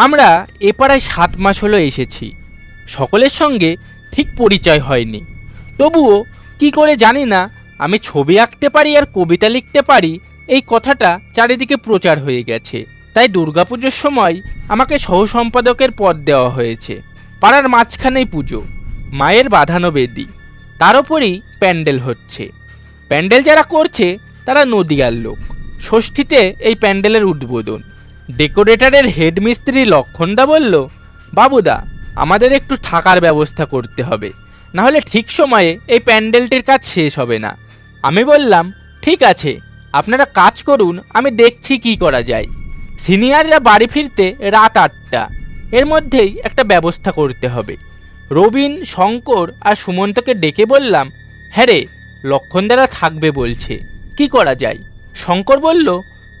আমরা এ পাড়ায় 7 মাস হলো এসেছি। সকলের সঙ্গে ঠিক পরিচয় হয়নি, তবুও কি করে জানি না আমি ছবি আঁকতে পারি আর কবিতা লিখতে পারি এই কথাটা চারিদিকে প্রচার হয়ে গেছে। তাই দুর্গাপুজোর সময় আমাকে সহসম্পাদকের পদ দেওয়া হয়েছে। পাড়ার মাঝখানেই পুজো, মায়ের বাঁধানো বেদি, তার ওপরই প্যান্ডেল হচ্ছে। প্যান্ডেল যারা করছে তারা নদিয়ার লোক। ষষ্ঠীতে এই প্যান্ডেলের উদ্বোধন। ডেকোরেটরের হেড মিস্ত্রি লক্ষণদা বলল, বাবুদা আমাদের একটু থাকার ব্যবস্থা করতে হবে, নাহলে ঠিক সময়ে এই প্যান্ডেলটির কাজ শেষ হবে না। আমি বললাম, ঠিক আছে, আপনারা কাজ করুন, আমি দেখছি কি করা যায়। সিনিয়ররা বাড়ি ফিরতে রাত 8টা, এর মধ্যেই একটা ব্যবস্থা করতে হবে। রবিন, শঙ্কর আর সুমন্তকে ডেকে বললাম, হ্যাঁ রে, লক্ষণদারা থাকবে বলছে, কি করা যায়? শঙ্কর বলল,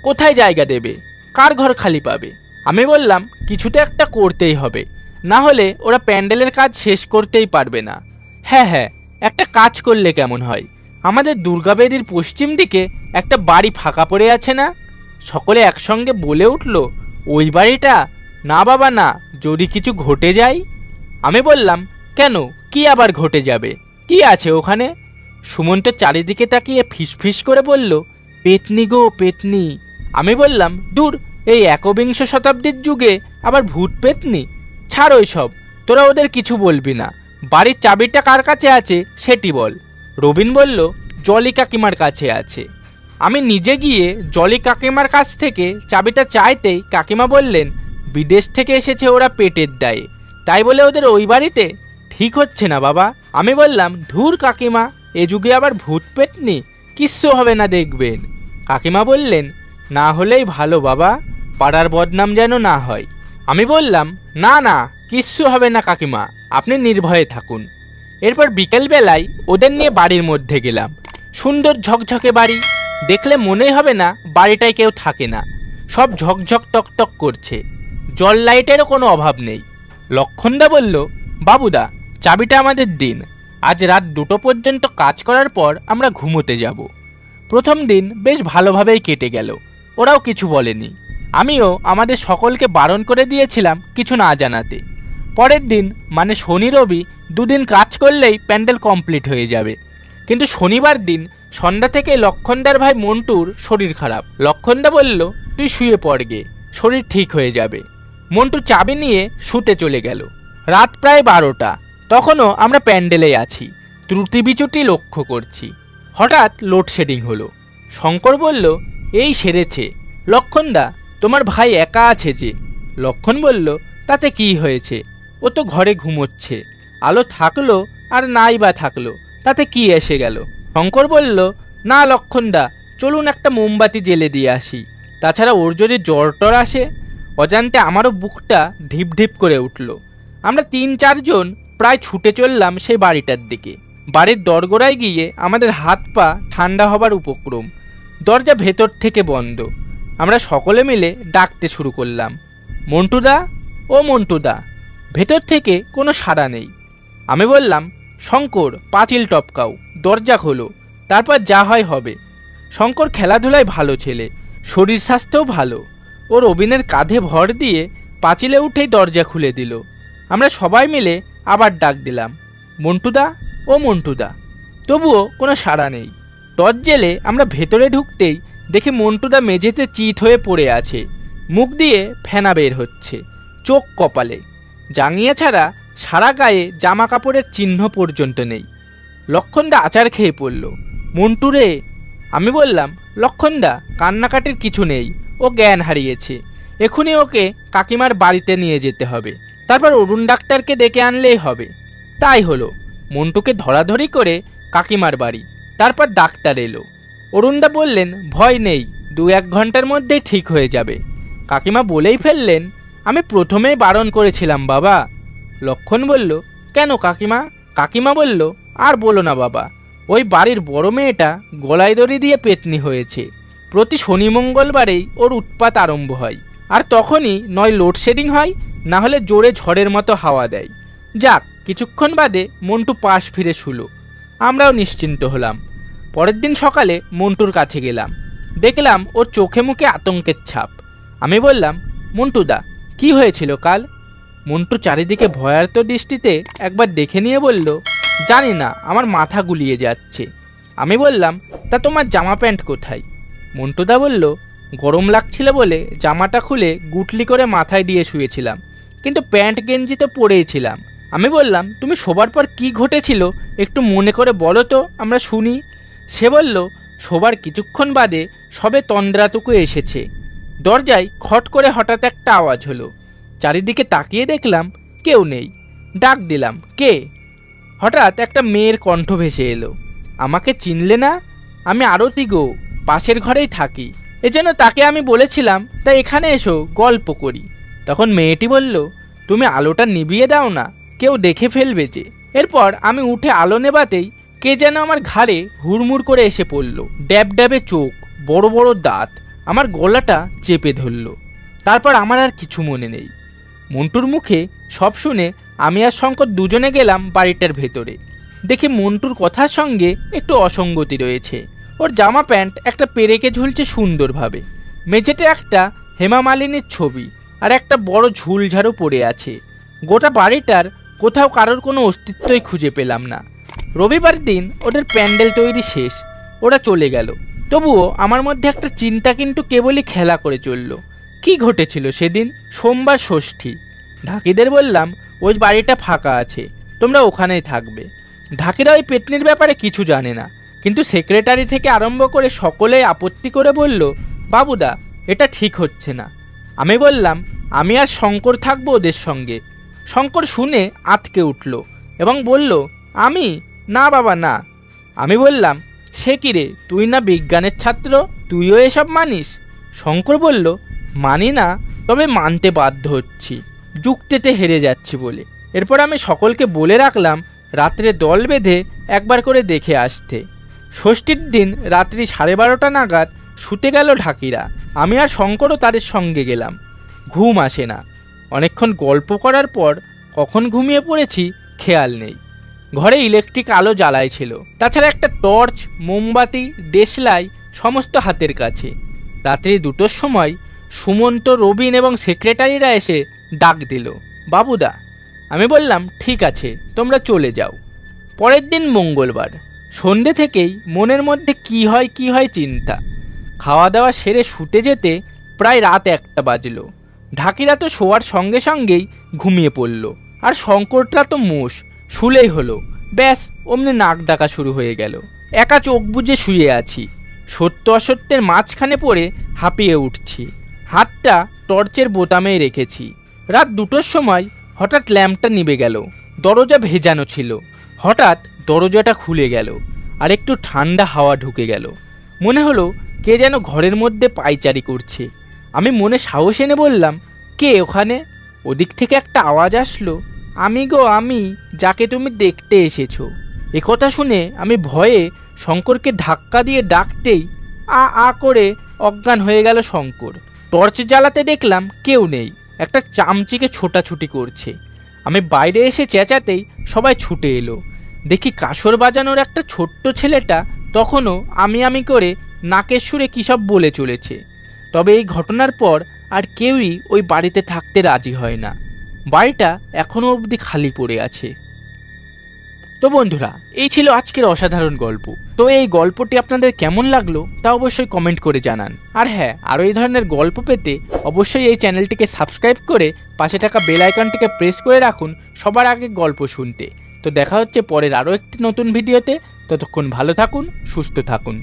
কোথায় জায়গা দেবে, কার ঘর খালি পাবে? আমি বললাম, কিছুতে একটা করতেই হবে, না হলে ওরা প্যান্ডেলের কাজ শেষ করতেই পারবে না। হ্যাঁ হ্যাঁ, একটা কাজ করলে কেমন হয়? আমাদের দুর্গাবেদীর পশ্চিম দিকে একটা বাড়ি ফাঁকা পড়ে আছে না? সকলে একসঙ্গে বলে উঠল, ওই বাড়িটা? না বাবা না, যদি কিছু ঘটে যায়। আমি বললাম, কেন, কি আবার ঘটে যাবে? কি আছে ওখানে? সুমন্ত চারিদিকে তাকিয়ে ফিসফিস করে বলল, পেতনি গো পেতনি। আমি বললাম, দূর, এই 21 শতাব্দীর যুগে আবার ভূত পেতনি? ছাড় ওই সব, তোরা ওদের কিছু বলবি না। বাড়ির চাবিটা কার কাছে আছে সেটি বল। রবিন বলল, জলি কাকিমার কাছে আছে। আমি নিজে গিয়ে জলি কাকিমার কাছ থেকে চাবিটা চাইতেই কাকিমা বললেন, বিদেশ থেকে এসেছে ওরা পেটের দায়ে, তাই বলে ওদের ওই বাড়িতে? ঠিক হচ্ছে না বাবা। আমি বললাম, ধুর কাকিমা, এ যুগে আবার ভূত পেতনি? কিচ্ছু হবে না দেখবেন। কাকিমা বললেন, না হলেই ভালো বাবা, পাড়ার বদনাম যেন না হয়। আমি বললাম, না না, কিচ্ছু হবে না কাকিমা, আপনি নির্ভয়ে থাকুন। এরপর বিকেলবেলায় ওদের নিয়ে বাড়ির মধ্যে গেলাম। সুন্দর ঝকঝকে বাড়ি, দেখলে মনেই হবে না বাড়িটায় কেউ থাকে না। সব ঝকঝক টকটক করছে, জল লাইটেরও কোনো অভাব নেই। লক্ষণদা বলল, বাবুদা চাবিটা আমাদের দিন, আজ রাত 2টো পর্যন্ত কাজ করার পর আমরা ঘুমোতে যাব। প্রথম দিন বেশ ভালোভাবেই কেটে গেল, ওরাও কিছু বলেনি। আমিও আমাদের সকলকে বারণ করে দিয়েছিলাম কিছু না জানাতে। পরের দিন মানে শনি রবি 2 দিন কাজ করলেই প্যান্ডেল কমপ্লিট হয়ে যাবে। কিন্তু শনিবার দিন সন্ধ্যা থেকে লক্ষণদার ভাই মন্টুর শরীর খারাপ। লক্ষণদা বলল, তুই শুয়ে পড় গে, শরীর ঠিক হয়ে যাবে। মন্টু চাবি নিয়ে শুতে চলে গেল। রাত প্রায় 12টা, তখনও আমরা প্যান্ডেলেই আছি, ত্রুটি বিচুটি লক্ষ্য করছি। হঠাৎ লোডশেডিং হলো। শঙ্কর বলল, এই সেরেছে। লক্ষণদা, তোমার ভাই একা আছে যে। লক্ষণ বলল, তাতে কি হয়েছে, ও তো ঘরে ঘুমোচ্ছে, আলো থাকলো আর নাই বা থাকলো, তাতে কি এসে গেল? শঙ্কর বলল, না লক্ষণদা, চলুন একটা মোমবাতি জেলে দিয়ে আসি, তাছাড়া ওর যদি জ্বর টর আসে। অজান্তে আমারও বুকটা ঢিপ ঢিপ করে উঠল। আমরা 3-4 জন প্রায় ছুটে চললাম সেই বাড়িটার দিকে। বাড়ির দরগোড়ায় গিয়ে আমাদের হাত পা ঠান্ডা হবার উপক্রম। দরজা ভেতর থেকে বন্ধ। আমরা সকলে মিলে ডাকতে শুরু করলাম, মন্টুদা, ও মন্টুদা। ভেতর থেকে কোনো সাড়া নেই। আমি বললাম, শঙ্কর, পাঁচিল টপকাও, দরজা খোলো, তারপর যা হয় হবে। শঙ্কর খেলাধুলায় ভালো ছেলে, শরীর স্বাস্থ্যও ভালো। ও রবিনের কাঁধে ভর দিয়ে পাঁচিলে উঠেই দরজা খুলে দিল। আমরা সবাই মিলে আবার ডাক দিলাম, মন্টুদা, ও মন্টুদা। তবুও কোনো সাড়া নেই। টর্চ জেলে আমরা ভেতরে ঢুকতেই দেখি মন্টুদা মেঝেতে চিত হয়ে পড়ে আছে, মুখ দিয়ে ফেনা বের হচ্ছে, চোখ কপালে, জাঙিয়া ছাড়া সারা গায়ে জামা কাপড়ের চিহ্ন পর্যন্ত নেই। লক্ষণদা আচার খেয়ে পড়ল, মন্টু রে। আমি বললাম, লক্ষণদা, কান্নাকাটির কিছু নেই, ও জ্ঞান হারিয়েছে, এখনই ওকে কাকিমার বাড়িতে নিয়ে যেতে হবে, তারপর অরুণ ডাক্তারকে ডেকে আনলেই হবে। তাই হলো, মন্টুকে ধরাধরি করে কাকিমার বাড়ি, তারপর ডাক্তার এলো। অরুণদা বললেন, ভয় নেই, 2-1 ঘন্টার মধ্যেই ঠিক হয়ে যাবে। কাকিমা বলেই ফেললেন, আমি প্রথমেই বারণ করেছিলাম বাবা। লক্ষণ বলল, কেন কাকিমা? কাকিমা বলল, আর বলো না বাবা, ওই বাড়ির বড় মেয়েটা গলায় দড়ি দিয়ে পেতনি হয়েছে। প্রতি শনি মঙ্গলবারেই ওর উৎপাত আরম্ভ হয়, আর তখনই নয় লোডশেডিং হয়, না হলে জোরে ঝড়ের মতো হাওয়া দেয়। যাক, কিছুক্ষণ বাদে মন্টু পাশ ফিরে শুলো। আমরাও নিশ্চিন্ত হলাম। পরের দিন সকালে মন্টুর কাছে গেলাম, দেখলাম ওর চোখে মুখে আতঙ্কের ছাপ। আমি বললাম, মন্টুদা, কি হয়েছিল কাল? মন্টু চারিদিকে ভয়ার্ত দৃষ্টিতে একবার দেখে নিয়ে বলল, জানি না, আমার মাথা গুলিয়ে যাচ্ছে। আমি বললাম, তা তোমার জামা প্যান্ট কোথায়? মন্টুদা বলল, গরম লাগছিল বলে জামাটা খুলে গুটলি করে মাথায় দিয়ে শুয়েছিলাম, কিন্তু প্যান্ট গেঞ্জি তো পরেই ছিলাম। আমি বললাম, তুমি শোবার পর কি ঘটেছিল একটু মনে করে বলো তো, আমরা শুনি। সে বলল, শোবার কিছুক্ষণ বাদে সবে তন্দ্রাটুকু এসেছে। দরজায় খট করে হঠাৎ একটা আওয়াজ হলো। চারিদিকে তাকিয়ে দেখলাম কেউ নেই। ডাক দিলাম, কে? হঠাৎ একটা মেয়ের কণ্ঠ ভেসে এলো, আমাকে চিনলে না? আমি আরতি গো, পাশের ঘরেই থাকি। এজন্য তাকে আমি বলেছিলাম, তা এখানে এসো গল্প করি। তখন মেয়েটি বলল, তুমি আলোটা নিভিয়ে দাও না, কেউ দেখে ফেলবে যে। এরপর আমি উঠে আলো নেবাতেই কে যেন আমার ঘাড়ে হুড়মুড় করে এসে পড়ল। ড্যাব ড্যাবে চোখ, বড় বড় দাঁত, আমার গলাটা চেপে ধরল। তারপর আমার আর কিছু মনে নেই। মন্টুর মুখে সব শুনে আমি আর শঙ্কর দুজনে গেলাম বাড়িটার ভেতরে। দেখি মন্টুর কথার সঙ্গে একটু অসঙ্গতি রয়েছে। ওর জামা প্যান্ট একটা পেরেকে ঝুলছে সুন্দরভাবে, মেঝেতে একটা হেমা মালিনীর ছবি আর একটা বড় ঝুলঝাড়ু পড়ে আছে। গোটা বাড়িটার কোথাও কারোর কোনো অস্তিত্বই খুঁজে পেলাম না। রবিবার দিন ওদের প্যান্ডেল তৈরি শেষ, ওরা চলে গেল। তবুও আমার মধ্যে একটা চিন্তা কিন্তু কেবলই খেলা করে চলল। কি ঘটেছিল সেদিন? সোমবার ষষ্ঠী। ঢাকিদের বললাম, ওই বাড়িটা ফাঁকা আছে, তোমরা ওখানেই থাকবে। ঢাকিরা ওই পেতনির ব্যাপারে কিছু জানে না, কিন্তু সেক্রেটারি থেকে আরম্ভ করে সকলেই আপত্তি করে বলল, বাবুদা, এটা ঠিক হচ্ছে না। আমি বললাম, আমি আর শঙ্কর থাকবো ওদের সঙ্গে। শঙ্কর শুনে আঁতকে উঠল এবং বলল, আমি? না বাবা না। আমি বললাম, সে কি রে, তুই না বিজ্ঞানের ছাত্র, তুইও এসব মানিস? শঙ্কর বলল, মানি না, তবে মানতে বাধ্য হচ্ছি, যুক্তিতে হেরে যাচ্ছি বলে। এরপর আমি সকলকে বলে রাখলাম রাত্রে দল বেঁধে একবার করে দেখে আসতে। ষষ্ঠীর দিন রাত্রি 12:30 নাগাদ শুতে গেল ঢাকিরা। আমি আর শঙ্করও তাদের সঙ্গে গেলাম। ঘুম আসে না। অনেকক্ষণ গল্প করার পর কখন ঘুমিয়ে পড়েছি খেয়াল নেই। ঘরে ইলেকট্রিক আলো জ্বালাই ছিল, তাছাড়া একটা টর্চ, মোমবাতি, দেশলাই সমস্ত হাতের কাছে। রাত্রি 2টোর সময় সুমন্ত, রবিন এবং সেক্রেটারিরা এসে ডাক দিল, বাবুদা। আমি বললাম, ঠিক আছে, তোমরা চলে যাও। পরের দিন মঙ্গলবার সন্ধে থেকেই মনের মধ্যে কি হয় চিন্তা। খাওয়া দাওয়া সেরে শুতে যেতে প্রায় রাত 1টা বাজলো। ঢাকিরা তো শোয়ার সঙ্গে সঙ্গেই ঘুমিয়ে পড়ল, আর শঙ্করটা তো মোষ, শুলেই হলো। ব্যাস, অমনি নাক ডাকা শুরু হয়ে গেল। একা চোখ বুজে শুয়ে আছি, সত্য অসত্যের মাঝখানে পড়ে হাঁপিয়ে উঠছি। হাতটা টর্চের বোতামেই রেখেছি। রাত 2টোর সময় হঠাৎ ল্যাম্পটা নিভে গেল। দরজা ভেজানো ছিল। হঠাৎ দরজাটা খুলে গেল, আর একটু ঠান্ডা হাওয়া ঢুকে গেল। মনে হলো কে যেন ঘরের মধ্যে পায়চারি করছে। আমি মনে সাহস এনে বললাম, কে ওখানে? ওদিক থেকে একটা আওয়াজ আসলো, আমি গো, আমি, যাকে তুমি দেখতে এসেছো। একথা শুনে আমি ভয়ে শঙ্করকে ধাক্কা দিয়ে ডাকতেই আ আ করে অজ্ঞান হয়ে গেল শঙ্কর। টর্চ জ্বালাতে দেখলাম কেউ নেই। একটা চামচিকে ছোটাছুটি করছে। আমি বাইরে এসে চেঁচাতেই সবাই ছুটে এলো। দেখি কাসর বাজানোর একটা ছোট্ট ছেলেটা তখনও আমি করে নাকের সুরে কী সব বলে চলেছে। তবে এই ঘটনার পর আর কেউই ওই বাড়িতে থাকতে রাজি হয় না। বাড়িটা এখনও অবধি খালি পড়ে আছে। তো বন্ধুরা, এই ছিল আজকের অসাধারণ গল্প। তো এই গল্পটি আপনাদের কেমন লাগলো তা অবশ্যই কমেন্ট করে জানান। আর হ্যাঁ, আরও এই ধরনের গল্প পেতে অবশ্যই এই চ্যানেলটিকে সাবস্ক্রাইব করে পাশে থাকা বেল আইকনটিকে প্রেস করে রাখুন সবার আগে গল্প শুনতে। তো দেখা হচ্ছে পরের আরও একটি নতুন ভিডিওতে। ততক্ষণ ভালো থাকুন, সুস্থ থাকুন।